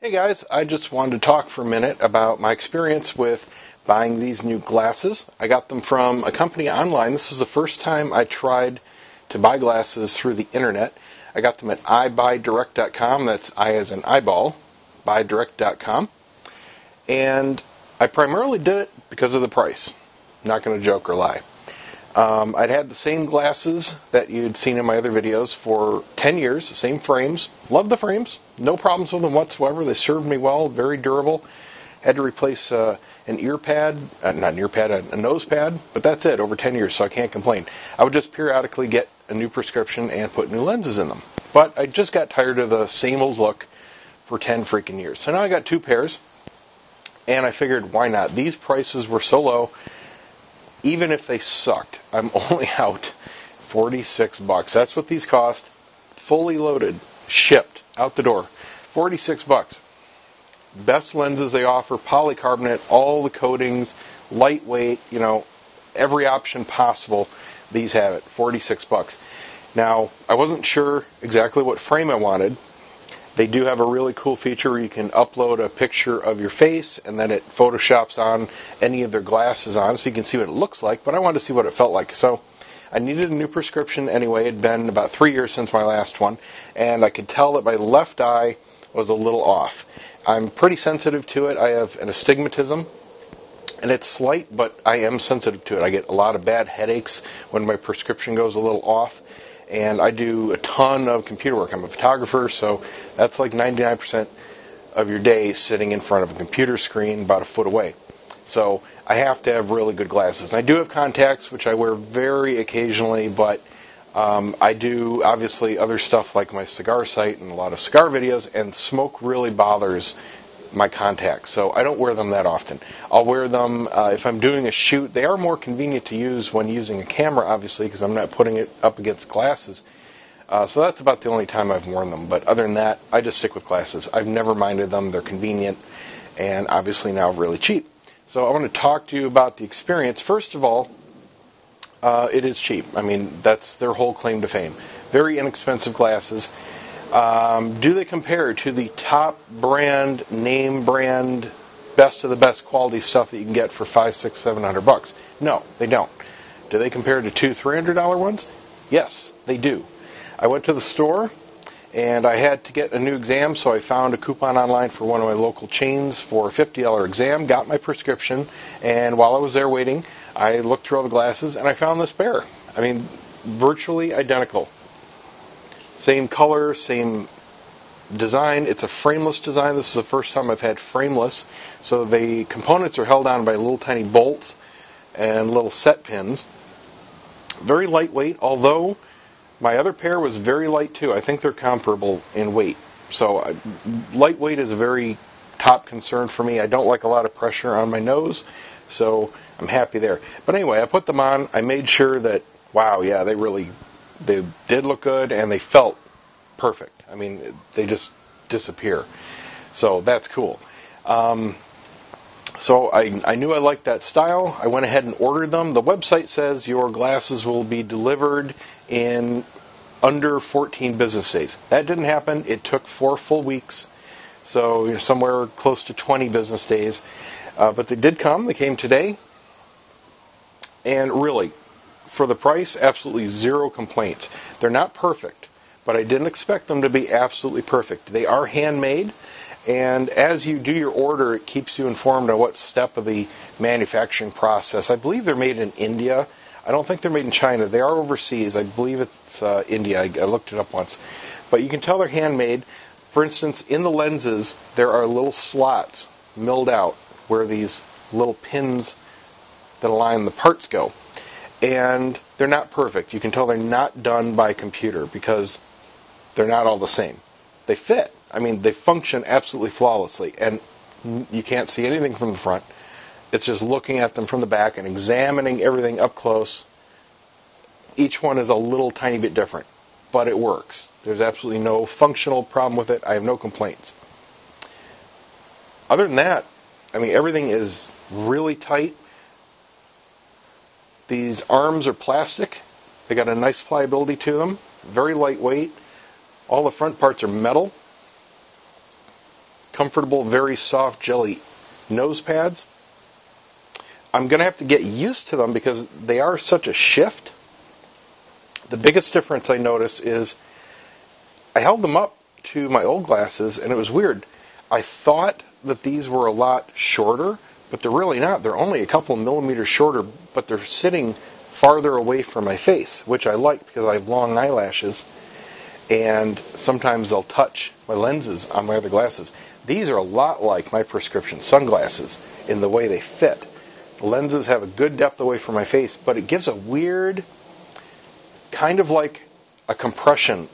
Hey guys, I just wanted to talk for a minute about my experience with buying these new glasses. I got them from a company online. This is the first time I tried to buy glasses through the internet. I got them at EyeBuyDirect.com. That's I as in eyeball, buydirect.com. And I primarily did it because of the price. I'm not going to joke or lie. I'd had the same glasses that you'd seen in my other videos for 10 years, the same frames. Love the frames. No problems with them whatsoever. They served me well, very durable. Had to replace an ear pad, not an ear pad, a nose pad, but that's it, over 10 years, so I can't complain. I would just periodically get a new prescription and put new lenses in them. But I just got tired of the same old look for 10 freaking years. So now I got two pairs, and I figured, why not? These prices were so low. Even if they sucked, I'm only out $46. That's what these cost, fully loaded, shipped, out the door. $46. Best lenses they offer, polycarbonate, all the coatings, lightweight, every option possible. These have it, $46. Now, I wasn't sure exactly what frame I wanted. They do have a really cool feature where you can upload a picture of your face and then it photoshops on any of their glasses on so you can see what it looks like, but I wanted to see what it felt like. So I needed a new prescription anyway. It had been about 3 years since my last one, and I could tell that my left eye was a little off. I'm pretty sensitive to it. I have an astigmatism, and it's slight, but I am sensitive to it. I get a lot of bad headaches when my prescription goes a little off. And I do a ton of computer work. I'm a photographer, so that's like 99% of your day sitting in front of a computer screen about a foot away. So I have to have really good glasses. And I do have contacts, which I wear very occasionally, but I do obviously other stuff like my cigar site and a lot of cigar videos, and smoke really bothers my contacts, so I don't wear them that often. I'll wear them if I'm doing a shoot. They are more convenient to use when using a camera, obviously, because I'm not putting it up against glasses. So that's about the only time I've worn them. But other than that, I just stick with glasses. I've never minded them. They're convenient and obviously now really cheap. So I want to talk to you about the experience. First of all, it is cheap. I mean, that's their whole claim to fame. Very inexpensive glasses. Do they compare to the top brand, name brand, best of the best quality stuff that you can get for $500, $600, $700? No, they don't. Do they compare to $200, $300 ones? Yes, they do. I went to the store and I had to get a new exam, so I found a coupon online for one of my local chains for a $50 exam, got my prescription, and while I was there waiting, I looked through all the glasses and I found this pair. I mean, virtually identical. Same color, same design. It's a frameless design. This is the first time I've had frameless. So the components are held on by little tiny bolts and little set pins. Very lightweight, although my other pair was very light too. I think they're comparable in weight. So lightweight is a very top concern for me. I don't like a lot of pressure on my nose, so I'm happy there. But anyway, I put them on. I made sure that, wow, yeah, they did look good, and they felt perfect. I mean, they just disappear. So that's cool. So I knew I liked that style. I went ahead and ordered them. The website says your glasses will be delivered in under 14 business days. That didn't happen. It took 4 full weeks, so somewhere close to 20 business days. But they did come. They came today. And really, for the price, absolutely zero complaints. They're not perfect, but I didn't expect them to be absolutely perfect. They are handmade, and as you do your order, it keeps you informed on what step of the manufacturing process. I believe they're made in India. I don't think they're made in China. They are overseas. I believe it's India. I looked it up once. But you can tell they're handmade. For instance, in the lenses, there are little slots milled out where these little pins that align the parts go. And they're not perfect. You can tell they're not done by computer because they're not all the same. They fit. I mean, they function absolutely flawlessly. And you can't see anything from the front. It's just looking at them from the back and examining everything up close. Each one is a little tiny bit different, but it works. There's absolutely no functional problem with it. I have no complaints. Other than that, I mean, everything is really tight. These arms are plastic. They got a nice pliability to them. Very lightweight. All the front parts are metal. comfortable, very soft, jelly nose pads. I'm going to have to get used to them because they are such a shift. The biggest difference I noticed is I held them up to my old glasses, and it was weird. I thought that these were a lot shorter, but they're really not. They're only a couple millimeters shorter, but they're sitting farther away from my face, which I like because I have long eyelashes, and sometimes they'll touch my lenses on my other glasses. These are a lot like my prescription sunglasses in the way they fit. The lenses have a good depth away from my face, but it gives a weird, kind of like a compression.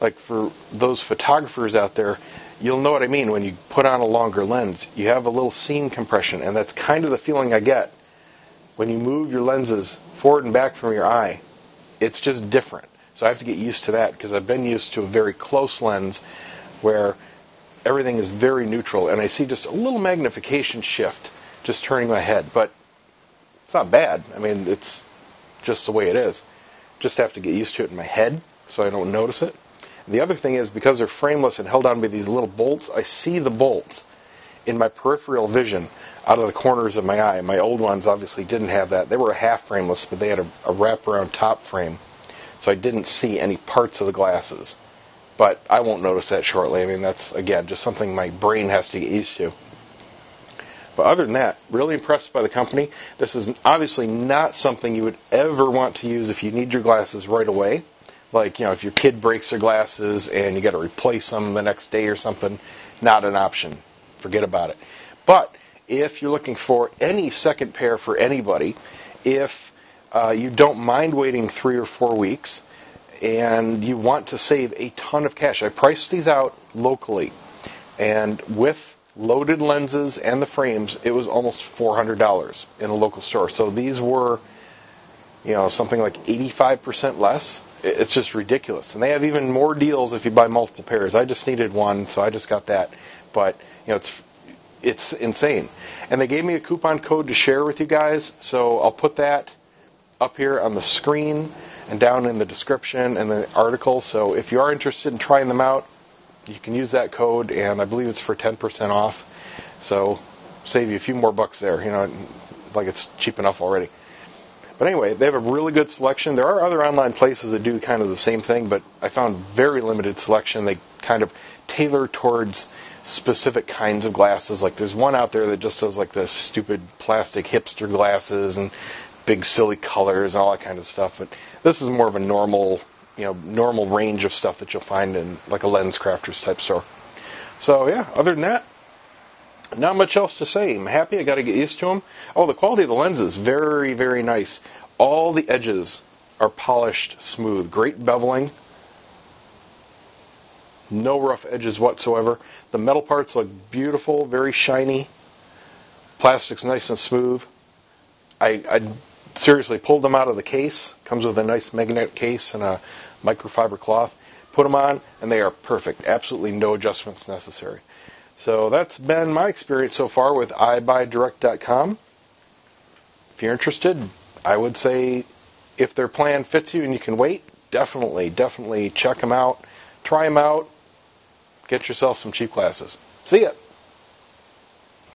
Like for those photographers out there, you'll know what I mean when you put on a longer lens. You have a little seam compression, and that's kind of the feeling I get when you move your lenses forward and back from your eye. It's just different. So I have to get used to that because I've been used to a very close lens where everything is very neutral, and I see just a little magnification shift just turning my head. But it's not bad. I mean, it's just the way it is. Just have to get used to it in my head so I don't notice it. The other thing is, because they're frameless and held on by these little bolts, I see the bolts in my peripheral vision out of the corners of my eye. My old ones obviously didn't have that. They were a half frameless, but they had a wraparound top frame, so I didn't see any parts of the glasses. But I won't notice that shortly. I mean, that's, again, just something my brain has to get used to. But other than that, really impressed by the company. This is obviously not something you would ever want to use if you need your glasses right away. Like, if your kid breaks their glasses and you got to replace them the next day or something, not an option. Forget about it. But if you're looking for any second pair for anybody, if you don't mind waiting 3 or 4 weeks and you want to save a ton of cash, I priced these out locally. And with loaded lenses and the frames, it was almost $400 in a local store. So these were, something like 85% less. It's just ridiculous. And they have even more deals if you buy multiple pairs. I just needed one, so I just got that. But, it's insane. And they gave me a coupon code to share with you guys, so I'll put that up here on the screen and down in the description and the article. So if you are interested in trying them out, you can use that code, and I believe it's for 10% off. So save you a few more bucks there. Like it's cheap enough already. But anyway, they have a really good selection. There are other online places that do kind of the same thing, but I found very limited selection. They kind of tailor towards specific kinds of glasses. Like there's one out there that just does like the stupid plastic hipster glasses and big silly colors and all that kind of stuff. But this is more of a normal range of stuff that you'll find in like a Lens Crafters type store. So yeah, other than that, not much else to say. I'm happy. I got to get used to them. Oh, the quality of the lens is very, very nice. All the edges are polished smooth. Great beveling. No rough edges whatsoever. The metal parts look beautiful, very shiny. Plastic's nice and smooth. I seriously pulled them out of the case. Comes with a nice magnetic case and a microfiber cloth. Put them on, and they are perfect. Absolutely no adjustments necessary. So that's been my experience so far with EyeBuyDirect.com. If you're interested, I would say if their plan fits you and you can wait, definitely check them out. Try them out. Get yourself some cheap glasses. See ya.